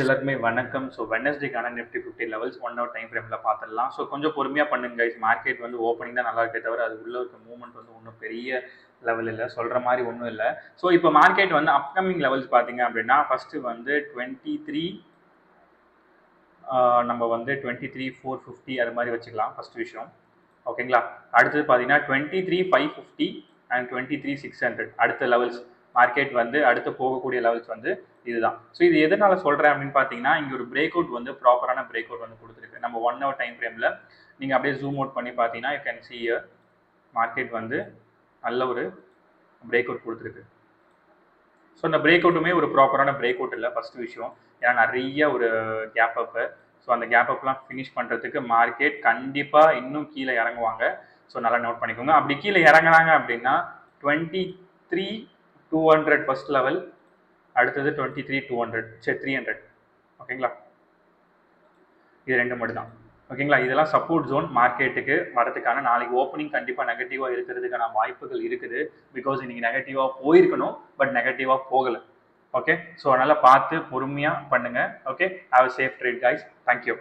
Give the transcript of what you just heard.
எல்லாருக்குமே வணக்கம். ஸோ வெட்னஸ்டேக்கான நிஃப்டி 50 லெவல்ஸ் 1 ஹவர் டைம் ஃப்ரேமில் பார்த்துடலாம். ஸோ கொஞ்சம் பொறுமையாக பண்ணுங்க கைஸ். மார்க்கெட் வந்து ஓப்பனிங் தான் நல்லா இருக்கே தவிர அது உள்ள இருக்க மூவ்மெண்ட் வந்து ஒன்றும் பெரிய லெவல் இல்லை, சொல்கிற மாதிரி ஒன்றும் இல்லை. ஸோ இப்போ மார்க்கெட் வந்து அப்கமிங் லெவல்ஸ் பார்த்தீங்க அப்படின்னா ஃபஸ்ட்டு வந்து 23 நம்ம வந்து 23,450 அது மாதிரி வச்சுக்கலாம் ஃபஸ்ட் விஷயம். ஓகேங்களா. அடுத்தது பார்த்தீங்கன்னா 23,550 அண்ட் 23,600 அடுத்த லெவல்ஸ். மார்க்கெட் வந்து அடுத்து போகக்கூடிய லெவல்ஸ் வந்து இதுதான். ஸோ இது எதனால சொல்கிறேன் அப்படின்னு பார்த்தீங்கன்னா, இங்கே ஒரு பிரேக் அவுட் வந்து ப்ராப்பரான பிரேக் அவுட் வந்து கொடுத்துருக்கு. நம்ம 1 ஹவர் டைம் ஃப்ரேமில் நீங்கள் அப்படியே ஜூம் அவுட் பண்ணி பார்த்தீங்கன்னா you can see year market வந்து நல்ல ஒரு பிரேக் அவுட் கொடுத்துருக்கு. ஸோ அந்த பிரேக் அவுட்டுமே ஒரு ப்ராப்பரான பிரேக் அவுட் இல்லை ஃபர்ஸ்ட் விஷயம். ஏன்னா நிறைய ஒரு கேப் அப்பு. ஸோ அந்த கேப் அப்லாம் ஃபினிஷ் பண்ணுறதுக்கு மார்க்கெட் கண்டிப்பாக இன்னும் கீழே இறங்குவாங்க. ஸோ நல்லா நோட் பண்ணிக்கோங்க. அப்படி கீழே இறங்குறாங்க அப்படின்னா 23,200 ஃபர்ஸ்ட் லெவல், அடுத்தது 23,200 சரி 300. ஓகேங்களா. இது ரெண்டு மட்டும் தான். ஓகேங்களா. இதெல்லாம் சப்போர்ட் ஜோன் மார்க்கெட்டுக்கு வரதுக்கான. நாளைக்கு ஓப்பனிங் கண்டிப்பாக நெகட்டிவாக இருக்கிறதுக்கான வாய்ப்புகள் இருக்குது. பிகாஸ் இன்னைக்கு நெகட்டிவாக போயிருக்கணும், பட் நெகட்டிவாக போகலை. ஓகே. ஸோ அதனால் பார்த்து பொறுமையாக பண்ணுங்கள். Okay. Have a safe trade guys. Thank you.